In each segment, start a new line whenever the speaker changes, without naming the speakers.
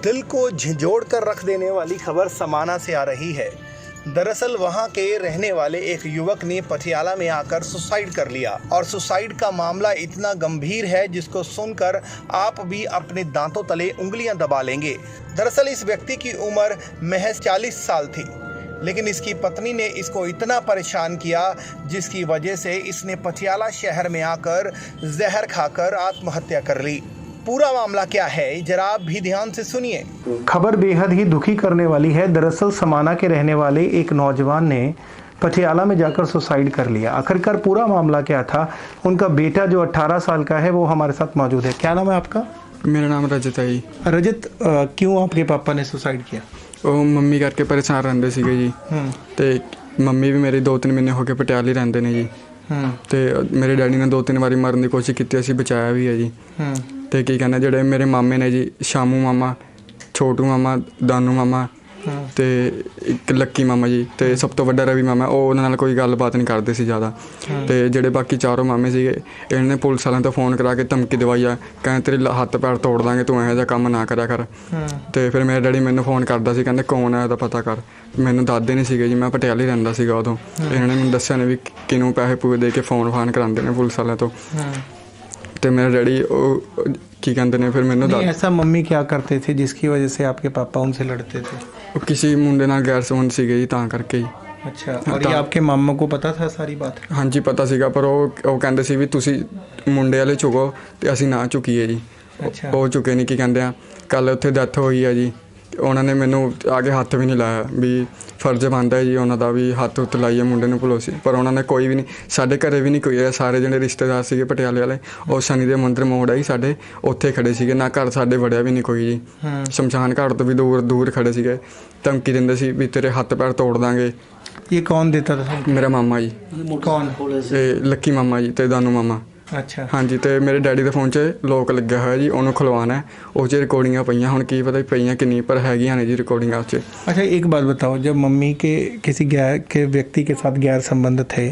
दिल को झिंझोड़ कर रख देने वाली खबर समाना से आ रही है। दरअसल वहां के रहने वाले एक युवक ने पटियाला में आकर सुसाइड कर लिया और सुसाइड का मामला इतना गंभीर है जिसको सुनकर आप भी अपने दांतों तले उंगलियां दबा लेंगे। दरअसल इस व्यक्ति की उम्र महज 40 साल थी, लेकिन इसकी पत्नी ने इसको इतना परेशान किया जिसकी वजह से इसने पटियाला शहर में आकर जहर खाकर आत्महत्या कर ली। पूरा मामला क्या है जरा आप भी ध्यान से सुनिए।
खबर बेहद ही दुखी करने वाली है। दरअसल समाना के रहने वाले एक नौजवान ने पटियाला में जाकर सुसाइड कर लिया। आखिरकार पूरा मामला क्या था? उनका बेटा जो 18 साल का है वो हमारे साथ मौजूद है। क्या नाम है आपका?
मेरा नाम रजत है जी।
रजत, क्यों आपके पापा ने सुसाइड किया?
ਉਹ ਮੰਮੀ ਕਰਕੇ ਪਰੇਸ਼ਾਨ ਰਹਿੰਦੇ ਸੀਗੇ ਜੀ ਤੇ ਮੰਮੀ ਵੀ ਮੇਰੀ 2-3 ਮਹੀਨੇ ਹੋ ਗਏ ਪਟਿਆਲੇ ਰਹਿੰਦੇ ਨੇ ਜੀ ਤੇ ਮੇਰੇ ਡੈਡੀ ਨੇ 2-3 ਵਾਰੀ ਮਰਨ ਦੀ ਕੋਸ਼ਿਸ਼ ਕੀਤੀ, ਅਸੀਂ ਬਚਾਇਆ ਵੀ ਹੈ ਜੀ। ਤੇ ਕੀ ਕਹਿੰਦੇ ਜਿਹੜੇ ਮੇਰੇ ਮਾਮੇ ਨੇ ਜੀ, ਸ਼ਾਮੂ ਮਾਮਾ, ਛੋਟੂ ਮਾਮਾ, ਦਾਨੂ ਮਾਮਾ ਤੇ ਇੱਕ ਲੱਕੀ ਮਾਮਾ ਜੀ ਤੇ ਸਭ ਤੋਂ ਵੱਡਾ ਰਵੀ ਮਾਮਾ, ਉਹ ਉਹਨਾਂ ਨਾਲ ਕੋਈ ਗੱਲਬਾਤ ਨਹੀਂ ਕਰਦੇ ਸੀ ਜ਼ਿਆਦਾ। ਤੇ ਜਿਹੜੇ ਬਾਕੀ ਚਾਰੋਂ ਮਾਮੇ ਸੀਗੇ ਇਹਨਾਂ ਨੇ ਪੁਲਿਸ ਵਾਲਿਆਂ ਤੋਂ ਫੋਨ ਕਰਾ ਕੇ ਧਮਕੀ ਦਵਾਈ ਆ, ਕਹਿੰਦੇ ਤੇਰੇ ਹੱਥ ਪੈਰ ਤੋੜ ਦਾਂਗੇ, ਤੂੰ ਇਹੋ ਜਿਹਾ ਕੰਮ ਨਾ ਕਰਿਆ ਕਰ। ਤੇ ਫਿਰ ਮੇਰਾ ਡੈਡੀ ਮੈਨੂੰ ਫੋਨ ਕਰਦਾ ਸੀ, ਕਹਿੰਦੇ ਕੌਣ ਹੈ ਉਹਦਾ ਪਤਾ ਕਰ। ਮੈਨੂੰ ਦੱਸਦੇ ਨਹੀਂ ਸੀਗੇ ਜੀ, ਮੈਂ ਪਟਿਆਲੇ ਰਹਿੰਦਾ ਸੀਗਾ ਉਦੋਂ। ਇਹਨਾਂ ਨੇ ਮੈਨੂੰ ਦੱਸਿਆ ਨੇ ਵੀ ਕਿਹਨੂੰ ਪੈਸੇ ਪੂਏ ਦੇ ਕੇ ਫੋਨ ਫਾਨ ਕਰਾਉਂਦੇ ਨੇ ਪੁਲਿਸ ਵਾਲਿਆਂ ਤੋਂ। तो मेरा डैडी की कहते हैं फिर मैंने
ऐसा मम्मी क्या करते थे जिसकी वजह से आपके पापा उनसे लड़ते थे?
किसी मुंडे नाल गैर संबंध सी गई तां करके ही।
अच्छा, और ये आपके मामा को पता था सारी बात?
हाँ जी पता सीगा, पर वो कहते सी भी तुसी मुंडे वाले चुको ते असीं ना चुकीए जी।
अच्छा,
वो चुके नहीं। की कहते हैं कल उत्थे डेथ हुई है जी, उन्होंने मैनू आगे हत्थ भी नहीं लाया भी फर्ज बनता है जी उन्होंने भी हत्थ हुत्थ लाइए मुंडे नूं भलोसी, पर उन्होंने कोई भी नहीं, साढ़े घरे भी नहीं कोई है। सारे जिहड़े रिश्तेदार सीगे पटियाले वाले और शनि दे मंदिर मोड़ आई साढ़े उत्थे खड़े सीगे, ना घर साढ़े वड़िया भी नहीं कोई जी। शमशान घाट तो भी दूर दूर खड़े सीगे, धमकी दिंदे सी भी तेरे हत्थ पैर तोड़ दांगे।
ये कौन देता था?
मेरा मामा जी।
कौन?
लक्की मामा जी ते दानू मामा।
अच्छा,
हाँ जी। तो मेरे डैडी के फोन 'च लॉक लगे हुआ जी, उन्होंने खुलवाना है। उस रिकॉर्डिंग पईयां, हुण की पता पईयां कि नहीं, पर हैगियां ने जी रिकॉर्डिंग उस 'च।
अच्छा, एक बात बताओ, जब मम्मी के किसी गैर के व्यक्ति के साथ गैर संबंध थे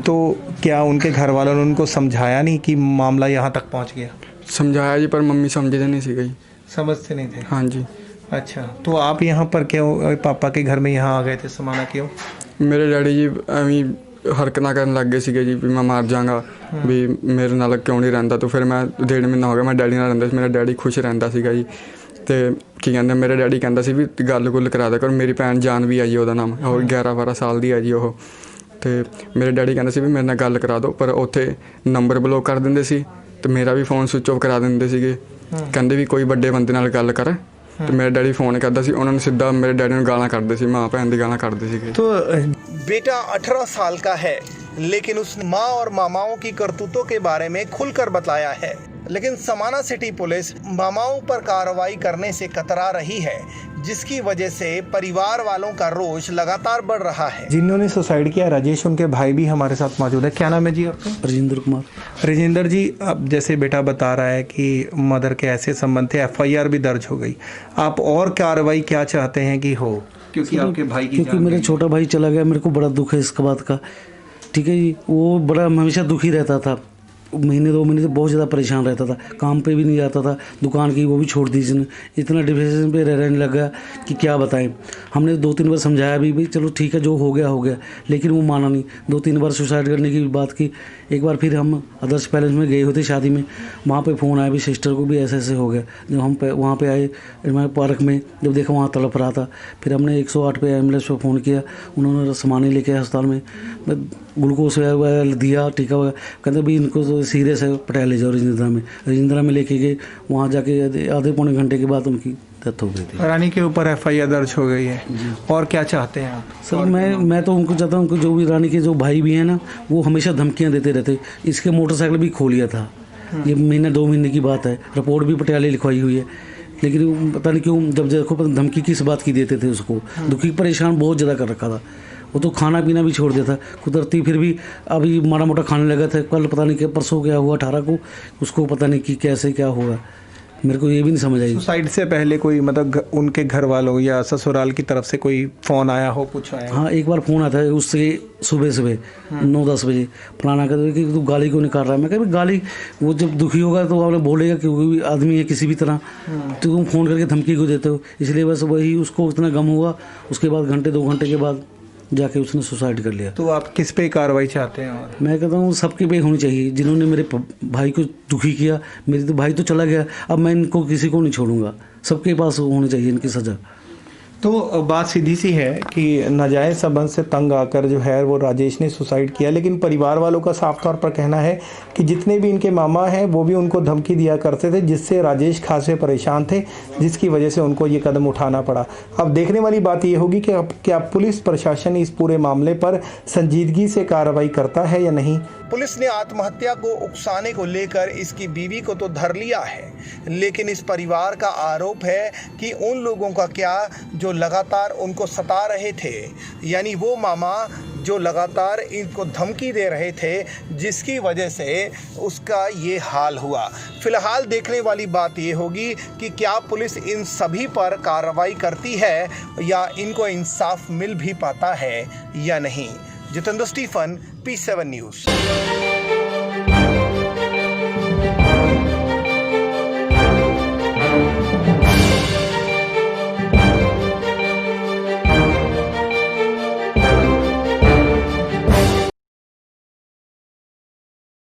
तो क्या उनके घर वालों ने उनको समझाया नहीं कि मामला यहाँ तक पहुँच गया?
समझाया जी, पर मम्मी समझते नहीं सी गई,
समझते नहीं थे।
हाँ जी।
अच्छा, तो आप यहाँ पर क्यों पापा के घर में यहाँ आ गए थे समाना क्यों?
मेरे डैडी जी एवं हरकतां करन लग गए सीगे जी भी मैं मर जाऊँगा, भी मेरे नाल क्यों नहीं रहिंदा। तो फिर मैं 1.5 महीना हो गया मैं डैडी नाल रहिंदा सी, मेरा डैडी खुश रहिंदा सीगा जी। ते की कहंदे मेरे डैडी कहंदा सी भी गल गुल करा दे कर। मेरी भैन जान भी है जी, ਉਹਦਾ नाम ਉਹ 11-12 साल ਦੀ है जी ਉਹ। ਤੇ ਮੇਰੇ ਡੈਡੀ ਕਹਿੰਦੇ ਸੀ ਵੀ ਮੇਰੇ ਨਾਲ ਗੱਲ ਕਰਾ ਦਿਓ, ਪਰ ਉੱਥੇ ਨੰਬਰ ਬਲੌਕ ਕਰ ਦਿੰਦੇ ਸੀ ਤੇ ਮੇਰਾ ਵੀ ਫੋਨ ਸਵਿਚ ਆਫ ਕਰਾ ਦਿੰਦੇ ਸੀਗੇ। ਕਹਿੰਦੇ ਵੀ ਕੋਈ ਵੱਡੇ ਬੰਦੇ ਨਾਲ ਗੱਲ ਕਰ। तो मेरा डैडी फोन करता सी, उन्होंने सीधा मेरे डैडी ने गालां कढ़दे सी, माँ भैन दी गालां कढ़दे सी।
तो बेटा 18 साल का है, लेकिन उसने माँ और मामाओं की करतूतों के बारे में खुलकर बताया है। लेकिन समाना सिटी पुलिस मामाओं पर कार्रवाई करने से कतरा रही है, जिसकी वजह से परिवार वालों का रोष लगातार बढ़ रहा है।
जिन्होंने सुसाइड किया राजेश, उनके भाई भी हमारे साथ मौजूद है। क्या नाम है जी आपका?
राजेंद्र कुमार।
राजेंद्र जी, अब जैसे बेटा बता रहा है कि मदर के ऐसे संबंध थे, FIR भी दर्ज हो गई, आप और कार्रवाई क्या चाहते हैं कि हो? क्योंकि आपके भाई की
क्योंकि मेरा छोटा भाई चला गया, मेरे को बड़ा दुख है इसका बात का। ठीक है जी, वो बड़ा हमेशा दुखी रहता था, महीने 2 महीने से बहुत ज़्यादा परेशान रहता था, काम पे भी नहीं जाता था, दुकान की वो भी छोड़ दी इसने, इतना डिप्रेशन पे रहने लगा कि क्या बताएं। हमने 2-3 बार समझाया भी, भाई चलो ठीक है जो हो गया हो गया, लेकिन वो माना नहीं। 2-3 बार सुसाइड करने की बात की। एक बार फिर हम आदर्श पैलेस में गए होते शादी में, वहाँ पे फ़ोन आया भी सिस्टर को भी ऐसे ऐसे हो गया। जब हम वहाँ पे आए हमारे पार्क में, जब देखा वहाँ तड़प रहा था, फिर हमने 108 पे एम्बुलेंस पर फ़ोन किया, उन्होंने सामान लेके आए अस्पताल में, ग्लूकोज वगैरह दिया, टीका वगैरह। कहते भाई इनको तो सीरियस है, पटियाला ले जाओ रजिंद्रा में लेके गए। वहाँ जाके आधे पौने घंटे के बाद उनकी डेथ हो गई थी।
रानी के ऊपर FIR दर्ज हो गई है, और क्या चाहते हैं आप?
सर मैं तो उनको चाहता हूँ कि जो भी रानी के जो भाई भी हैं ना, वो हमेशा धमकियाँ देते रहते। इसके मोटरसाइकिल भी खो लिया था, ये महीना 2 महीने की बात है, रिपोर्ट भी पटियाले लिखवाई हुई है, लेकिन पता नहीं क्यों जब देखो धमकी किस बात की देते थे उसको। दुखी परेशान बहुत ज़्यादा कर रखा था, वो तो खाना पीना भी छोड़ दिया था कुदरती। फिर भी अभी माड़ा मोटा खाने लगा था, कल पता नहीं क्या परसों क्या हुआ 18 को, उसको पता नहीं कि कैसे क्या हुआ। मेरे को ये भी नहीं समझ आई।
सुसाइड से पहले कोई मतलब उनके घर वालों या ससुराल की तरफ से कोई फ़ोन आया हो, कुछ आया हो?
हाँ, एक बार फ़ोन आता है उससे सुबह 9-10 बजे, फलाना कहते कि तू गाली क्यों नहीं काट रहा है। मैं कहा गाली, वो जब दुखी होगा तो आपने बोलेगा, क्योंकि आदमी है किसी भी तरह, तो तुम फ़ोन करके धमकी क्यों देते हो। इसलिए बस वही उसको इतना गम हुआ, उसके बाद घंटे 2 घंटे के बाद जाके उसने सुसाइड कर लिया।
तो आप किस पे कार्रवाई चाहते हैं? और
मैं कहता हूँ सबके पे होनी चाहिए, जिन्होंने मेरे भाई को दुखी किया। मेरी तो भाई तो चला गया, अब मैं इनको किसी को नहीं छोड़ूंगा, सबके पास होनी चाहिए इनकी सज़ा।
तो बात सीधी सी है कि नाजायज़ संबंध से तंग आकर जो है वो राजेश ने सुसाइड किया, लेकिन परिवार वालों का साफ तौर पर कहना है कि जितने भी इनके मामा हैं वो भी उनको धमकी दिया करते थे, जिससे राजेश खासे परेशान थे, जिसकी वजह से उनको ये कदम उठाना पड़ा। अब देखने वाली बात ये होगी कि अब क्या पुलिस प्रशासन इस पूरे मामले पर संजीदगी से कार्रवाई करता है या नहीं।
पुलिस ने आत्महत्या को उकसाने को लेकर इसकी बीवी को तो धर लिया है, लेकिन इस परिवार का आरोप है कि उन लोगों का क्या जो लगातार उनको सता रहे थे, यानी वो मामा जो लगातार इनको धमकी दे रहे थे, जिसकी वजह से उसका ये हाल हुआ। फिलहाल देखने वाली बात ये होगी कि क्या पुलिस इन सभी पर कार्रवाई करती है या इनको इंसाफ मिल भी पाता है या नहीं। Jitendra Stephen, P7 news.